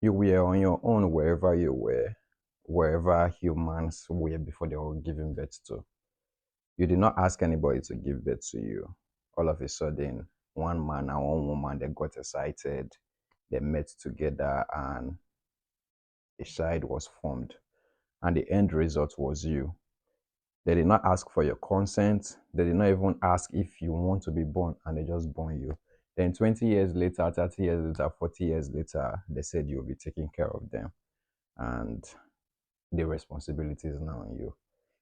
You were on your own wherever you were, wherever humans were before they were giving birth to. You did not ask anybody to give birth to you. All of a sudden, one man and one woman, they got excited, they met together, and a child was formed. And the end result was you. They did not ask for your consent. They did not even ask if you want to be born, and they just born you. Then 20 years later, 30 years later, 40 years later, they said you'll be taking care of them. And the responsibility is now on you.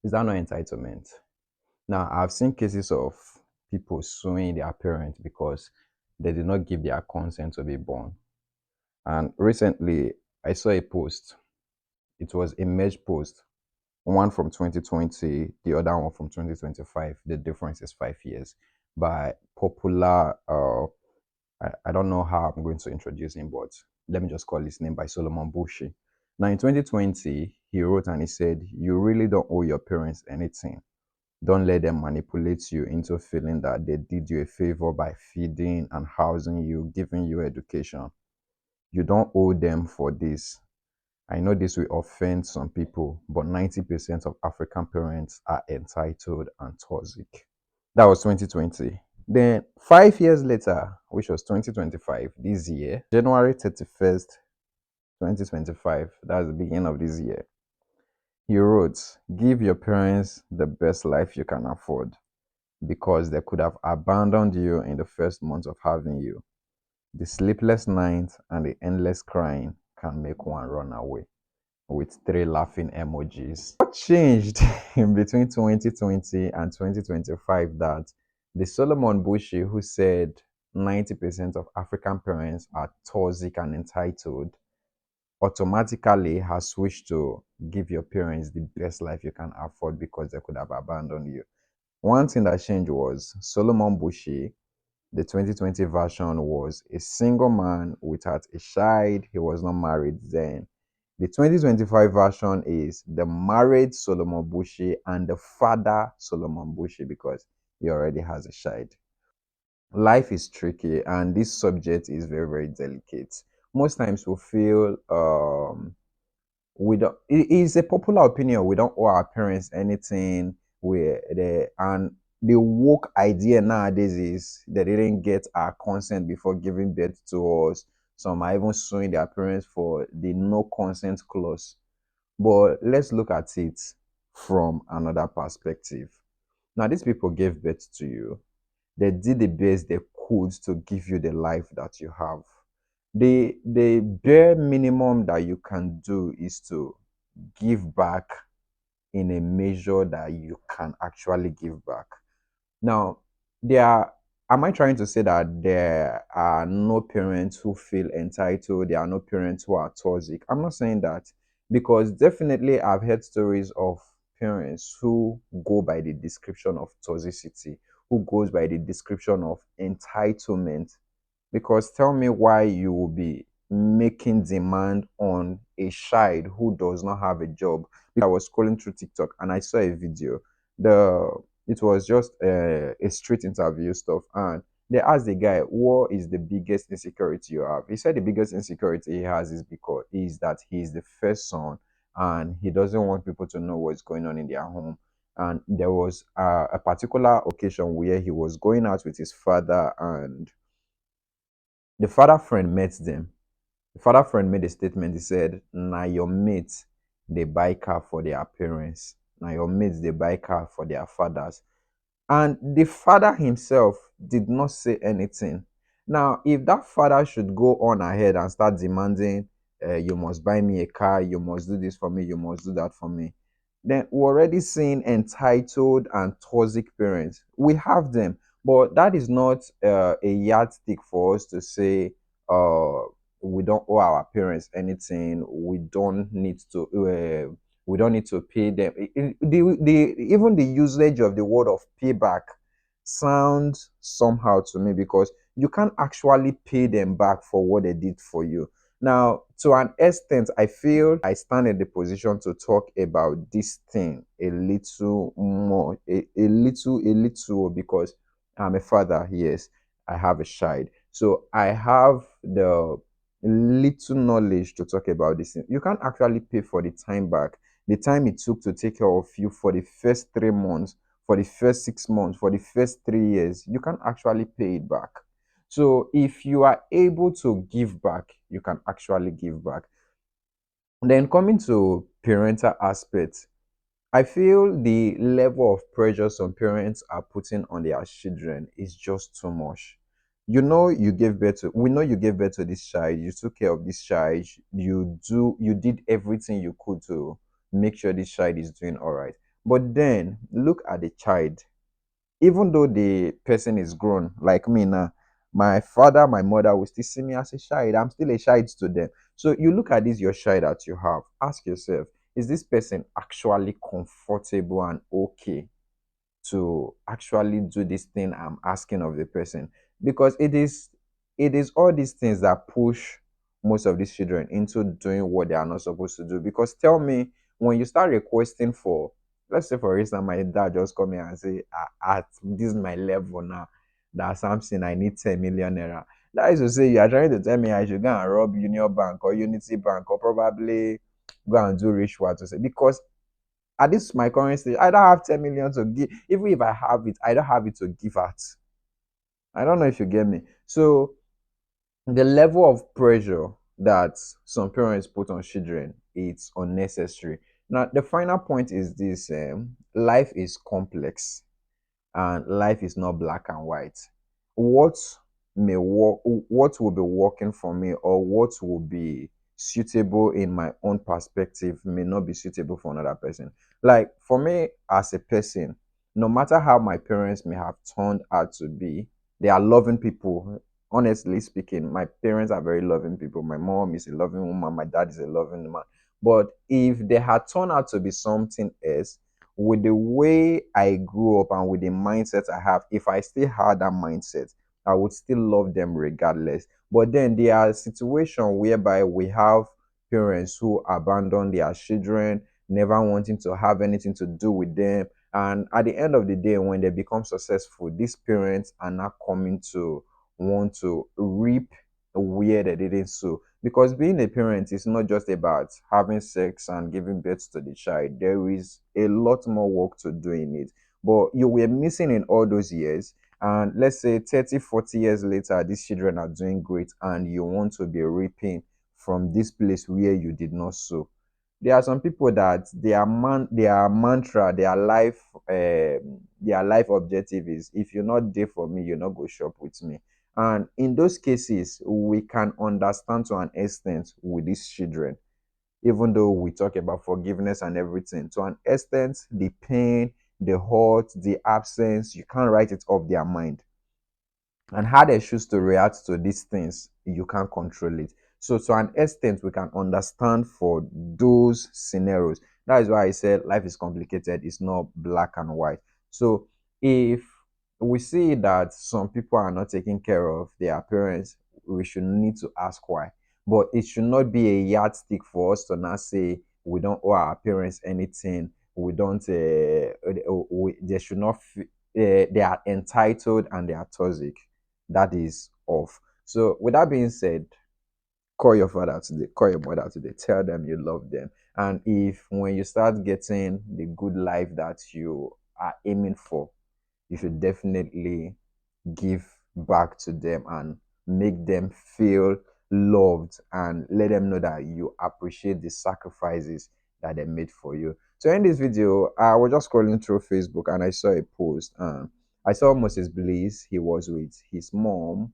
Is that not entitlement? Now, I've seen cases of people suing their parents because they did not give their consent to be born. And recently, I saw a post. It was a merge post, one from 2020, the other one from 2025. The difference is 5 years. By popular, I don't know how I'm going to introduce him, but let me just call his name by Solomon Bushi. Now, in 2020, he wrote and he said, "You really don't owe your parents anything. Don't let them manipulate you into feeling that they did you a favor by feeding and housing you, giving you education. You don't owe them for this. I know this will offend some people, but 90% of African parents are entitled and toxic." That was 2020. Then 5 years later, which was 2025, this year, January 31st, 2025, that's the beginning of this year, he wrote, "Give your parents the best life you can afford because they could have abandoned you in the first month of having you. The sleepless nights and the endless crying can make one run away," with three laughing emojis. What changed in between 2020 and 2025 that the Solomon Bushi who said 90% of African parents are toxic and entitled automatically has switched to give your parents the best life you can afford because they could have abandoned you? One thing that changed was Solomon Bushi, the 2020 version, was a single man without a child. He was not married then. The 2025 version is the married Solomon Bushi and the father Solomon Bushi because he already has a child. Life is tricky and this subject is very, very delicate. Most times we feel we don't, it is a popular opinion, we don't owe our parents anything. And the woke idea nowadays is they didn't get our consent before giving birth to us. Some are even suing their parents for the no consent clause. But let's look at it from another perspective. Now, these people gave birth to you. They did the best they could to give you the life that you have. The bare minimum that you can do is to give back in a measure that you can actually give back. Now, there are, am I trying to say that there are no parents who feel entitled? There are no parents who are toxic? I'm not saying that because definitely I've heard stories of parents who go by the description of toxicity, who goes by the description of entitlement. Because tell me why you will be making demand on a child who does not have a job. I was scrolling through TikTok and I saw a video. The It was just a street interview stuff, and they asked the guy, "What is the biggest insecurity you have?" He said the biggest insecurity he has is that he's the first son and he doesn't want people to know what's going on in their home. And there was a particular occasion where he was going out with his father, and the father friend met them. The father friend made a statement. He said, "Now your mates, they buy car for their parents. Now your mates, they buy car for their fathers." And the father himself did not say anything. Now, if that father should go on ahead and start demanding, you must buy me a car, you must do this for me, you must do that for me, then we're already seeing entitled and toxic parents. We have them, but that is not a yardstick for us to say uh, we don't owe our parents anything. We don't need to pay them. Even the usage of the word of payback sounds somehow to me because you can't actually pay them back for what they did for you. Now, to an extent, I feel I stand in the position to talk about this thing a little more, a little, because I'm a father, yes, I have a child. So I have the little knowledge to talk about this thing. You can't actually pay for the time back. The time it took to take care of you for the first 3 months, for the first 6 months, for the first 3 years, you can actually pay it back. So if you are able to give back, you can actually give back. Then coming to parental aspects, I feel the level of pressure some parents are putting on their children is just too much. We know you gave birth to this child, you took care of this child, you did everything you could to make sure this child is doing all right. But then look at the child. Even though the person is grown, like me now, my father, my mother will still see me as a child. I'm still a child to them. So you look at this your child that you have, ask yourself, is this person actually comfortable and okay to actually do this thing I'm asking of the person? Because it is all these things that push most of these children into doing what they are not supposed to do. Because tell me, when you start requesting for, let's say for instance, my dad just come here and say, at this is my level now, that something I need 10 million naira. That is to say, you are trying to tell me I should go and rob Union Bank or Unity Bank or probably go and do ritual to say, because at this my current stage, I don't have 10 million to give. Even if I have it, I don't have it to give out. I don't know if you get me. So the level of pressure that some parents put on children, it's unnecessary. Now the final point is this: life is complex and life is not black and white. What what will be working for me, or what will be suitable in my own perspective, may not be suitable for another person. Like for me as a person, no matter how my parents may have turned out to be, they are loving people. Honestly speaking, my parents are very loving people. My mom is a loving woman, my dad is a loving man. But if they had turned out to be something else, with the way I grew up and with the mindset I have, if I still had that mindset, I would still love them regardless. But then there are situations whereby we have parents who abandon their children, never wanting to have anything to do with them. And at the end of the day, when they become successful, these parents are not coming to want to reap where they didn't sow. Because being a parent is not just about having sex and giving birth to the child. There is a lot more work to do in it. But you were missing in all those years. And let's say 30, 40 years later, these children are doing great, and you want to be reaping from this place where you did not sow. There are some people that their mantra, their life objective is, if you're not there for me, you're not go shop with me. And in those cases, we can understand to an extent with these children, even though we talk about forgiveness and everything. To an extent, the pain, the hurt, the absence, you can't write it off their mind. And how they choose to react to these things, you can't control it. So to an extent, we can understand for those scenarios. That is why I said life is complicated, it's not black and white. So if we see that some people are not taking care of their parents, we should need to ask why. But it should not be a yardstick for us to not say we don't owe our parents anything, we don't they should not they are entitled and they are toxic. That is off. So with that being said, call your father today, call your mother today, tell them you love them. And if when you start getting the good life that you are aiming for, you should definitely give back to them and make them feel loved, and let them know that you appreciate the sacrifices that they made for you. So in this video, I was just scrolling through Facebook and I saw a post. I saw Moses Bliss. He was with his mom.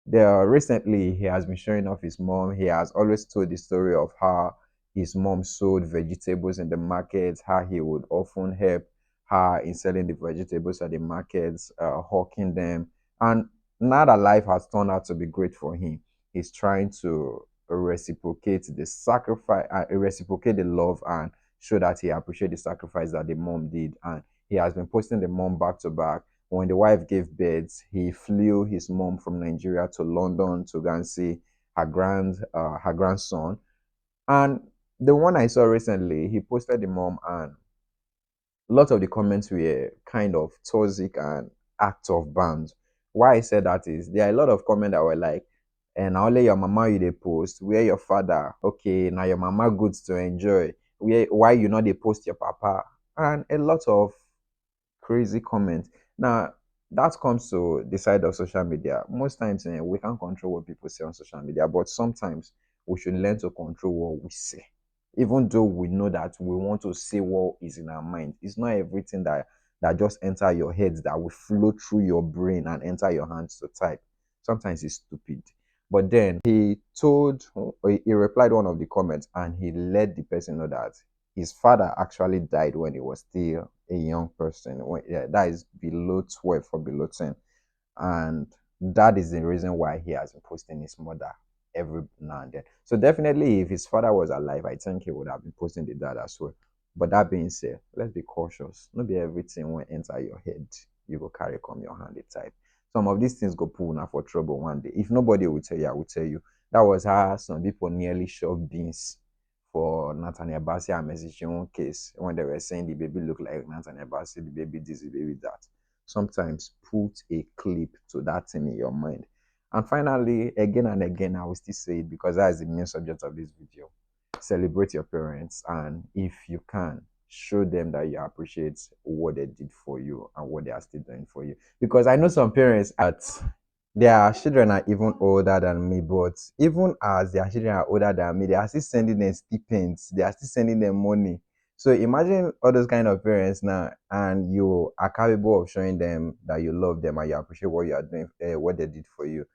There recently he has been showing off his mom. He has always told the story of how his mom sold vegetables in the markets, how he would often help her in selling the vegetables at the markets, hawking them. And now that life has turned out to be great for him, he's trying to reciprocate the sacrifice, reciprocate the love, and show that he appreciates the sacrifice that the mom did. And he has been posting the mom back to back. When the wife gave birth, he flew his mom from Nigeria to London to go and see her grandson. And the one I saw recently, he posted the mom, and lots of the comments were kind of toxic and act of bounds. Why I said that is there are a lot of comments that were like, and na only your mama you dey post, where your father? Okay, now your mama goods to enjoy, where why you not dey post your papa? And a lot of crazy comments. Now, that comes to the side of social media. Most times, we can't control what people say on social media, but sometimes we should learn to control what we say. Even though we know that we want to say what is in our mind, it's not everything that just enter your head that will flow through your brain and enter your hands to type. Sometimes it's stupid. But then he replied one of the comments and he let the person know that his father actually died when he was still a young person. Yeah, that is below 12 or below 10. And that is the reason why he has been posting his mother every now and then. So definitely, if his father was alive, I think he would have been posting the dad as well. But that being said, let's be cautious. Not be everything will enter your head. You go carry come your hand the type. Some of these things go pull now for trouble one day. If nobody will tell you, I will tell you. That was how some people nearly shoved beans for Nathaniel Bassey and Mercy Chinwo case when they were saying the baby looked like Nathaniel Bassey, the baby this, the baby that. Sometimes put a clip to that thing in your mind. And finally, again and again, I will still say it because that is the main subject of this video. Celebrate your parents, and if you can, show them that you appreciate what they did for you and what they are still doing for you. Because I know some parents that their children are even older than me, but even as their children are older than me, they are still sending them stipends, they are still sending them money. So imagine all those kind of parents now, and you are capable of showing them that you love them and you appreciate what you are doing, what they did for you.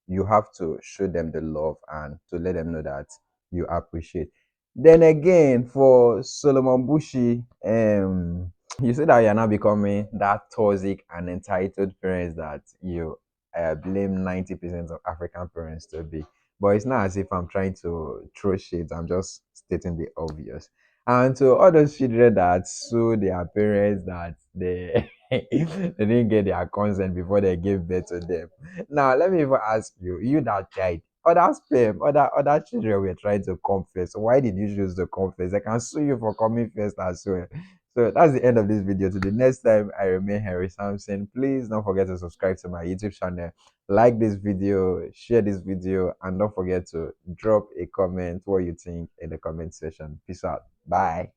You have to show them the love and to let them know that you appreciate. Then again, for Solomon Bushi, you say that you're now becoming that toxic and entitled parents that you blame 90% of African parents to be. But it's not as if I'm trying to throw shades, I'm just stating the obvious. And to all those children that sue their parents that they they didn't get their consent before they gave birth to them. Now let me even ask you, you that child, other sperm, other children were trying to come first. Why did you choose to come first? I can sue you for coming first as well. So that's the end of this video. Till the next time, I remain Harry Sampson. Please don't forget to subscribe to my YouTube channel, like this video, share this video, and don't forget to drop a comment what you think in the comment section. Peace out. Bye.